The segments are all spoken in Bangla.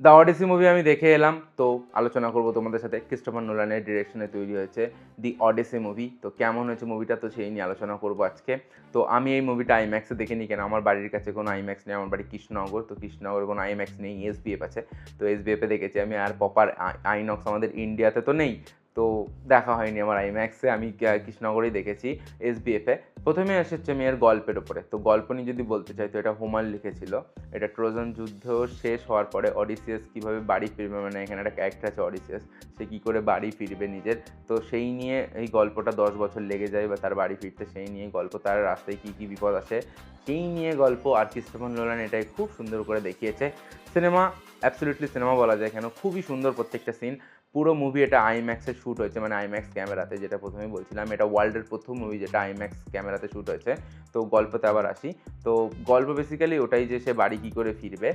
দ্য অডিসি মুভি আমি দেখে এলাম, তো আলোচনা করব তোমাদের সাথে। ক্রিস্টোফার নোলানের ডিরেকশনে তৈরি হয়েছে দি অডিসি মুভি। তো কেমন হয়েছে মুভিটা, তো সেই নিয়ে আলোচনা করব আজকে। তো আমি এই মুভিটা আইম্যাক্সে দেখিনি, কেন আমার বাড়ির কাছে কোনো আইম্যাক্স নেই। আমার বাড়ি কৃষ্ণনগর, তো কৃষ্ণনগরে কোনো আইম্যাক্স নেই, এসবিএফ আছে। তো এসবিএফে দেখেছি আমি, আর প্রপার আইনক্স আমাদের ইন্ডিয়াতে তো নেই, তো দেখা হয়নি আমার আইম্যাক্সে। আমি কৃষ্ণনগরেই দেখেছি, এসবিএফে। প্রথমে এসেছে আমি এর গল্পের ওপরে। তো গল্প নিয়ে যদি বলতে চাই, তো এটা হোমার লিখেছিল। এটা ট্রোজান যুদ্ধ শেষ হওয়ার পরে অডিসিয়াস কীভাবে বাড়ি ফিরবে, মানে এখানে একটা ক্যারেক্টার আছে অডিসিয়াস, সে কী করে বাড়ি ফিরবে নিজের, তো সেই নিয়ে এই গল্পটা 10 বছর লেগে যায় বা তার বাড়ি ফিরতে, সেই নিয়ে গল্প। তার রাস্তায় কী কী বিপদ আসে সেই নিয়ে গল্প। আর ক্রিস্টোফার নোলান এটাই খুব সুন্দর করে দেখিয়েছে। সিনেমা, অ্যাবসলিউটলি সিনেমা বলা যায়, কেন খুবই সুন্দর প্রত্যেকটা সিন। পুরো মুভি এটা আইম্যাক্সে শ্যুট হয়েছে, মানে আইম্যাক্স ক্যামেরাতে, যেটা প্রথমেই বলছিলাম। এটা ওয়ার্ল্ডের প্রথম মুভি যেটা আইম্যাক্স ক্যামেরাতে শ্যুট হয়েছে। তো গল্পতে আবার আসি। তো গল্প বেসিক্যালি ওটাই যে সে বাড়ি কী করে ফিরবে।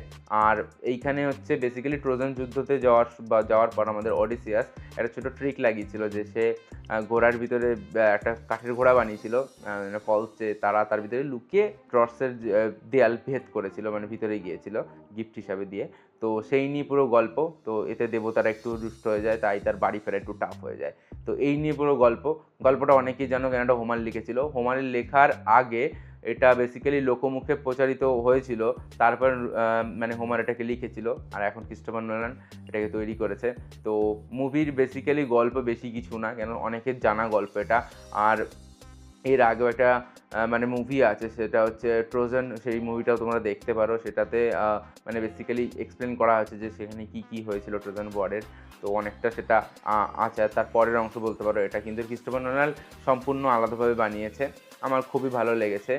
আর এইখানে হচ্ছে বেসিক্যালি ট্রোজান যুদ্ধতে যাওয়ার পর আমাদের অডিসিয়াস একটা ছোটো ট্রিক লাগিয়েছিল, যে সে ঘোড়ার ভিতরে একটা কাঠের ঘোড়া বানিয়েছিল ফলসে, তার ভিতরে লুকিয়ে ট্রসের দেয়াল ভেদ করেছিল, মানে ভিতরে গিয়েছিল গিফট হিসাবে দিয়ে। তো সেই নিয়ে পুরো গল্প। তো এতে দেবতারা একটু রুষ্ট হয়ে যায়, তাই তার বাড়ি ফেরা একটু টাফ হয়ে যায়। তো এই নিয়ে পুরো গল্পটা অনেকেই জানো, কেন এটা হোমার লিখেছিল। হোমারের লেখার আগে এটা বেসিক্যালি লোকমুখে প্রচারিত হয়েছিল, তারপর মানে হোমার এটাকে লিখেছিল, আর এখন ক্রিস্টোফার নোলান এটাকে তৈরি করেছে। তো মুভির বেসিক্যালি গল্প বেশি কিছু না, কেন অনেকের জানা গল্প এটা। আর এর আগেও একটা মানে মুভি আছে, সেটা হচ্ছে ট্রোজান, সেই মুভিটাও তোমরা দেখতে পারো। সেটাতে মানে বেসিক্যালি এক্সপ্লেন করা হয়েছে যে সেখানে কী কী হয়েছিল ট্রোজান ওয়ারের। তো অনেকটা সেটা আছে। তার পরের অংশ বলতে পারো এটা, কিন্তু ক্রিস্টোফার নোলান সম্পূর্ণ আলাদাভাবে বানিয়েছে। আমার খুবই ভালো লেগেছে।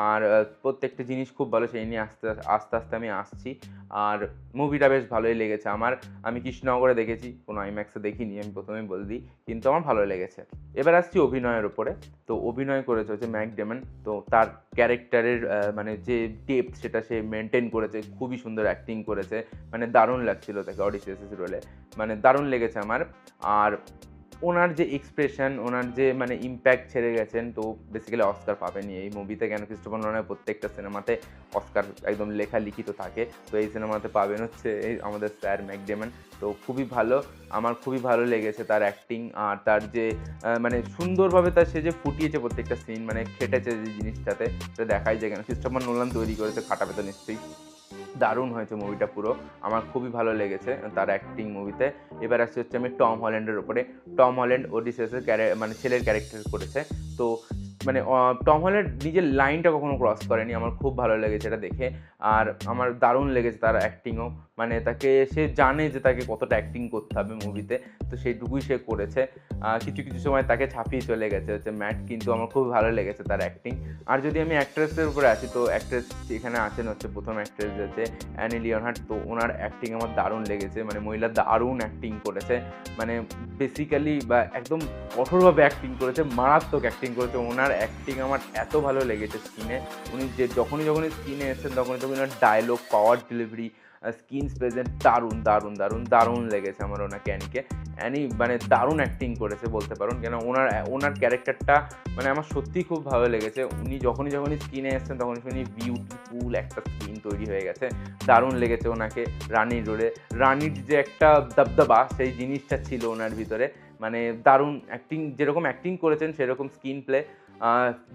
আর প্রত্যেকটা জিনিস খুব ভালো, সেই নিয়ে আস্তে আস্তে আমি আসছি। আর মুভিটা বেশ ভালোই লেগেছে আমার। আমি কৃষ্ণনগরে দেখেছি, কোনো আইম্যাক্সে দেখিনি, আমি প্রথমেই বলে দিই, কিন্তু আমার ভালো লেগেছে। এবার আসছি অভিনয়ের ওপরে। তো অভিনয় করেছে হচ্ছে ম্যাট ডেমন। তো তার ক্যারেক্টারের মানে যে ডেপথ, সেটা সে মেনটেন করেছে, খুবই সুন্দর অ্যাক্টিং করেছে, মানে দারুণ লাগছিল তাকে অডিসিয়াসের রোলে, মানে দারুণ লেগেছে আমার। আর ওনার যে এক্সপ্রেশন, ওনার যে মানে ইম্প্যাক্ট ছেড়ে গেছেন, তো বেসিক্যালি অস্কার পাবেনি এই মুভিতে, কেন ক্রিস্টোফার নোলানের প্রত্যেকটা সিনেমাতে অস্কার একদম লেখা লিখিত থাকে। তো এই সিনেমাতে পাবেন হচ্ছে এই আমাদের স্যার ম্যাট ডেমন। তো খুবই ভালো, আমার খুবই ভালো লেগেছে তার অ্যাক্টিং। আর তার যে মানে সুন্দরভাবে সে যে ফুটিয়েছে প্রত্যেকটা সিন, মানে খেটেছে যে জিনিসটাতে, সেটা দেখাই যায়, কেন ক্রিস্টোফার নোলান তৈরি করেছে, খাটাবে তো নিশ্চয়ই। দারুণ হয়েছে মুভিটা পুরো, আমার খুবই ভালো লেগেছে তার অ্যাক্টিং মুভিতে। এবার আসছে হচ্ছে আমি টম হল্যান্ডের ওপরে। টম হল্যান্ড ওডিসিয়াসের মানে ছেলের ক্যারেক্টার করেছে। তো মানে টম হল্যান্ড নিজের লাইনটা কখনো ক্রস করেনি, আমার খুব ভালো লেগেছে এটা দেখে। আর আমার দারুণ লেগেছে তার অ্যাক্টিংও, মানে তাকে সে জানে যে তাকে কতটা অ্যাক্টিং করতে হবে মুভিতে, তো সেইটুকুই সে করেছে। কিছু কিছু সময় তাকে ছাপিয়ে চলে গেছে হচ্ছে ম্যাট, কিন্তু আমার খুব ভালো লেগেছে তার অ্যাক্টিং। আর যদি আমি অ্যাক্ট্রেসের উপরে আসি, তো অ্যাক্ট্রেস এখানে আছেন হচ্ছে প্রথম অ্যাক্ট্রেস হচ্ছে অ্যানি লিওনহার্ড। তো ওনার অ্যাক্টিং আমার দারুণ লেগেছে, মানে মহিলা দারুণ অ্যাক্টিং করেছে, মানে বেসিক্যালি বা একদম কঠোরভাবে অ্যাক্টিং করেছে, মারাত্মক অ্যাক্টিং করেছে। ওনার অ্যাক্টিং আমার এত ভালো লেগেছে স্ক্রিনে। উনি যে যখনই স্ক্রিনে এসেছেন, তখনই ওনার dialogue, power delivery, screen present দারুণ দারুণ দারুণ দারুণ লেগেছে আমার ওনাকে। অ্যানি মানে দারুণ অ্যাক্টিং করেছে বলতে পারুন, কেন ওনার ক্যারেক্টারটা মানে আমার সত্যিই খুব ভালো লেগেছে। উনি যখনই স্ক্রিনে এসেছেন, তখনই উনি বিউটিফুল একটা স্ক্রিন তৈরি হয়ে গেছে। দারুণ লেগেছে ওনাকে রানীর রোলে। রানীর যে একটা দবদবা, সেই জিনিসটা ছিল ওনার ভিতরে, মানে দারুণ অ্যাক্টিং। যেরকম অ্যাক্টিং করেছেন সেরকম স্ক্রিন প্লে।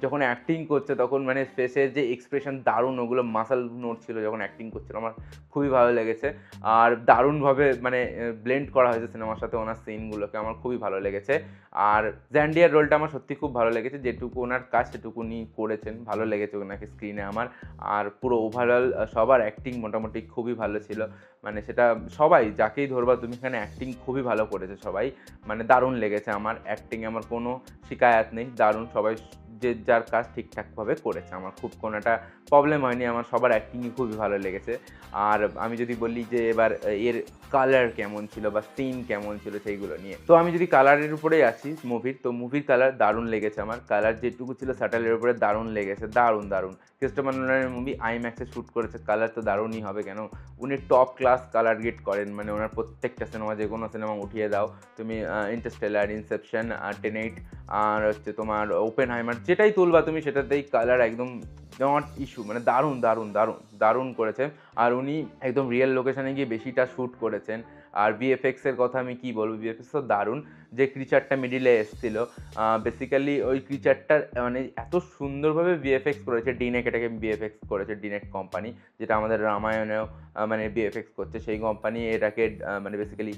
যখন অ্যাক্টিং করছে তখন মানে ফেসের যে এক্সপ্রেশন দারুণ, ওগুলো মাসল নড়ছিল যখন অ্যাক্টিং করছিল, আমার খুবই ভালো লেগেছে। আর দারুণভাবে মানে ব্লেন্ড করা হয়েছে সিনেমার সাথে ওনার সিনগুলোকে, আমার খুবই ভালো লেগেছে। আর জ্যান্ডিয়ার রোলটা আমার সত্যি খুব ভালো লেগেছে, যেটুকু ওনার কাজ সেটুকু উনি করেছেন, ভালো লেগেছে ওনাকে স্ক্রিনে আমার। আর পুরো ওভারঅল সবার অ্যাক্টিং মোটামুটি খুবই ভালো ছিল, মানে সেটা সবাই যাকেই ধরবা তুমি, এখানে অ্যাক্টিং খুবই ভালো করেছে সবাই, মানে দারুণ লেগেছে আমার অ্যাক্টিং। আমার কোনো শিকায়াত নেই, দারুণ সবাই যে যার কাজ ঠিকঠাকভাবে করেছে, আমার খুব কোনো একটা প্রবলেম হয়নি, আমার সবার অ্যাক্টিংই খুবই ভালো লেগেছে। আর আমি যদি বলি যে এবার এর কালার কেমন ছিল বা সিন কেমন ছিল সেইগুলো নিয়ে, তো আমি যদি কালারের উপরেই আসি মুভির, তো মুভির কালার দারুণ লেগেছে আমার। কালার যেটুকু ছিল স্যাটেলের উপরে দারুণ লেগেছে, দারুণ দারুণ। ক্রিস্টোফার নোলানের মুভি আইম্যাক্সে শ্যুট করেছে, কালার তো দারুণই হবে, কেন উনি টপ ক্লাস কালার গ্রেড করেন, মানে ওনার প্রত্যেকটা সিনেমা, যে কোনো সিনেমা উঠিয়ে দাও তুমি, ইন্টারস্টেলার, ইনসেপশন, টেনেট, আর হচ্ছে তোমার ওপেনহাইমার, যেটাই তুলবা তুমি সেটাতেই কালার একদম নট ইস্যু, মানে দারুণ দারুণ দারুণ দারুণ করেছে। আর উনি একদম রিয়েল লোকেশনে গিয়ে বেশিটা শ্যুট করেছেন। আর ভিএফএক্সের কথা আমি কী বলবো, ভিএফএক্স তো দারুণ। যে ক্রিচারটা মিডিলে এসেছিলো, বেসিক্যালি ওই ক্রিচারটার মানে এত সুন্দরভাবে ভিএফএক্স করেছে, ডিনেক এটাকে ভিএফএক্স করেছে, ডিনেক কোম্পানি, যেটা আমাদের রামায়ণেও মানে ভিএফএক্স করছে, সেই কোম্পানি এটাকে মানে বেসিক্যালি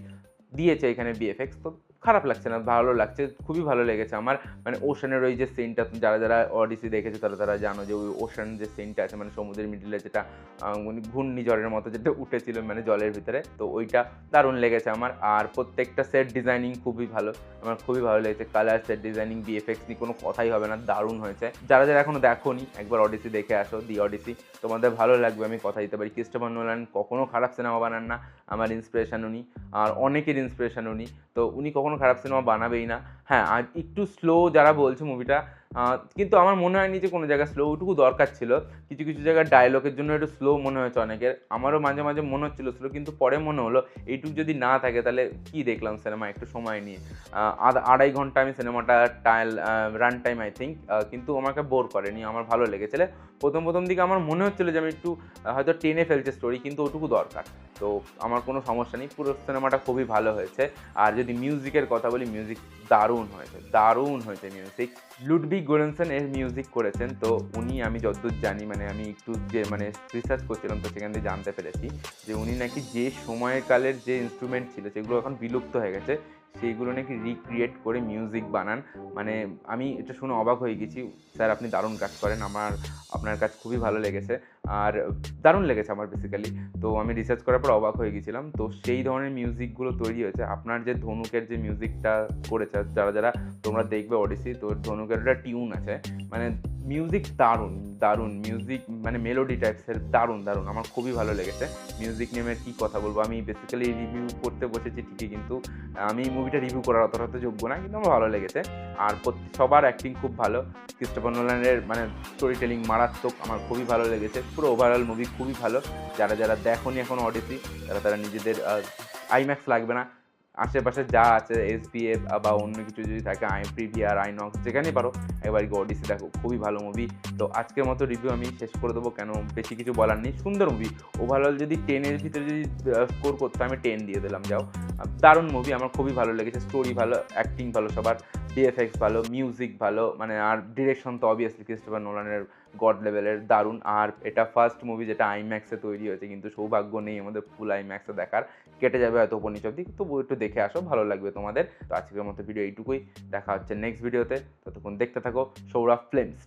দিয়েছে এখানে ভিএফএক্স। তো খারাপ লাগছে না, ভালো লাগছে, খুবই ভালো লেগেছে আমার। মানে ওশানের ওই যে সিনটা, যারা যারা অডিসি দেখেছে তারা তারা জানো যে ওই ওশান যে সিনটা আছে, মানে সমুদ্রের মিডিলে যেটা ঘূর্ণিঝড়ের মতো যেটা উঠেছিল মানে জলের ভিতরে, তো ওইটা দারুণ লেগেছে আমার। আর প্রত্যেকটা সেট ডিজাইনিং খুবই ভালো, আমার খুবই ভালো লেগেছে। কালার, সেট ডিজাইনিং, ভিএফএক্স নিয়ে কোনো কথাই হবে না, দারুণ হয়েছে। যারা যারা এখনও দেখোনি একবার অডিসি দেখে আসো, দি অডিসি, তোমাদের ভালো লাগবে, আমি কথা দিতে পারি। ক্রিস্টোফার নোলান কখনো খারাপ সিনেমা বানান না, আমার ইন্সপিরেশন উনি, আর অনেকের ইন্সপিরেশন উনি, তো উনি কখনো খারাপ সিনেমা বানাবেই না। হ্যাঁ, আর একটু স্লো যারা বলছে মুভিটা, কিন্তু আমার মনে হয়নি যে কোনো জায়গায় স্লো, ওইটুকু দরকার ছিল। কিছু কিছু জায়গায় ডায়লগের জন্য একটু স্লো মনে হয়েছে অনেকের, আমারও মাঝে মাঝে মনে হচ্ছিল স্লো, কিন্তু পরে মনে হলো এইটুকু যদি না থাকে তাহলে কি দেখলাম সিনেমা একটু সময় নিয়ে। 2.5 ঘন্টা আমি সিনেমাটা রান টাইম আই থিঙ্ক, কিন্তু আমাকে বোর করেনি, আমার ভালো লেগেছে। প্রথম দিকে আমার মনে হচ্ছিলো যে আমি একটু হয়তো টেনে ফেলছে স্টোরি, কিন্তু ওটুকু দরকার, তো আমার কোনো সমস্যা নেই। পুরো সিনেমাটা খুবই ভালো হয়েছে। আর যদি মিউজিকের কথা বলি, মিউজিক দারুণ হয়েছে, দারুণ হয়েছে মিউজিক। লুডভিগ গোরেনসেন এর মিউজিক করেছেন। তো উনি, আমি যতদূর জানি, মানে আমি একটু যে মানে রিসার্চ করছিলাম, তো সেখান থেকে জানতে পেরেছি যে উনি নাকি যে সময়কালের যে ইনস্ট্রুমেন্ট ছিল সেগুলো এখন বিলুপ্ত হয়ে গেছে, সেইগুলো নাকি রিক্রিয়েট করে মিউজিক বানান। মানে আমি এটা শুনে অবাক হয়ে গেছি। স্যার, আপনি দারুণ কাজ করেন, আপনার কাজ খুবই ভালো লেগেছে, আর দারুণ লেগেছে আমার বেসিক্যালি। তো আমি রিসার্চ করার পর অবাক হয়ে গেছিলাম। তো সেই ধরনের মিউজিকগুলো তৈরি হয়েছে। আপনার যে ধনুকের যে মিউজিকটা করেছে, যারা যারা তোমরা দেখবে অডিসি, তো ধনুকের একটা টিউন আছে, মানে মিউজিক দারুণ দারুণ মিউজিক, মানে মেলোডি টাইপসের, দারুণ দারুণ, আমার খুবই ভালো লেগেছে। মিউজিক নেমে কী কথা বলবো, আমি বেসিক্যালি রিভিউ করতে বসেছি ঠিকই, কিন্তু আমি মুভিটা রিভিউ করার অতটা তো যোগ্য না, কিন্তু আমার ভালো লেগেছে। আর সবার অ্যাক্টিং খুব ভালো। ক্রিস্টোফার নোলানের মানে স্টোরি টেলিং মারাত্মক, আমার খুবই ভালো লেগেছে। পুরো ওভারঅল মুভি খুবই ভালো। যারা যারা দেখোনি এখন অডিসি, তারা নিজেদের আইম্যাক্স লাগবে না, আশেপাশে যা আছে এসপিএফ বা অন্য কিছু যদি থাকে, প্রিভিআর, আইনক্স, যেখানেই পারো একবার গিয়ে অডিসি দেখো, খুবই ভালো মুভি। তো আজকের মতো রিভিউ আমি শেষ করে দেবো, কেন বেশি কিছু বলার নেই। সুন্দর মুভি, ওভারঅল যদি 10-এর ভিতরে যদি স্কোর করতে আমি 10 দিয়ে দিলাম, যাও। দারুণ মুভি, আমার খুবই ভালো লেগেছে। স্টোরি ভালো, অ্যাক্টিং ভালো সবার, ভিএফএক্স ভালো, মিউজিক ভালো, মানে আর ডিরেকশন তো অবভিয়াসলি ক্রিস্টোফার নোলানের গড লেভেলের, দারুণ। আর এটা ফার্স্ট মুভি যেটা আইম্যাক্সে তৈরি হয়েছে, কিন্তু সৌভাগ্য নেই আমাদের ফুল আইম্যাক্সে দেখার, কেটে যাবে হয়তো উপর নিচ অব্দি, তবু একটু দেখে আসো, ভালো লাগবে তোমাদের। তো আজকের মতো ভিডিও এইটুকুই, দেখা হচ্ছে নেক্সট ভিডিওতে, ততক্ষণ দেখতে থাকো সৌরভ ফিল্মস।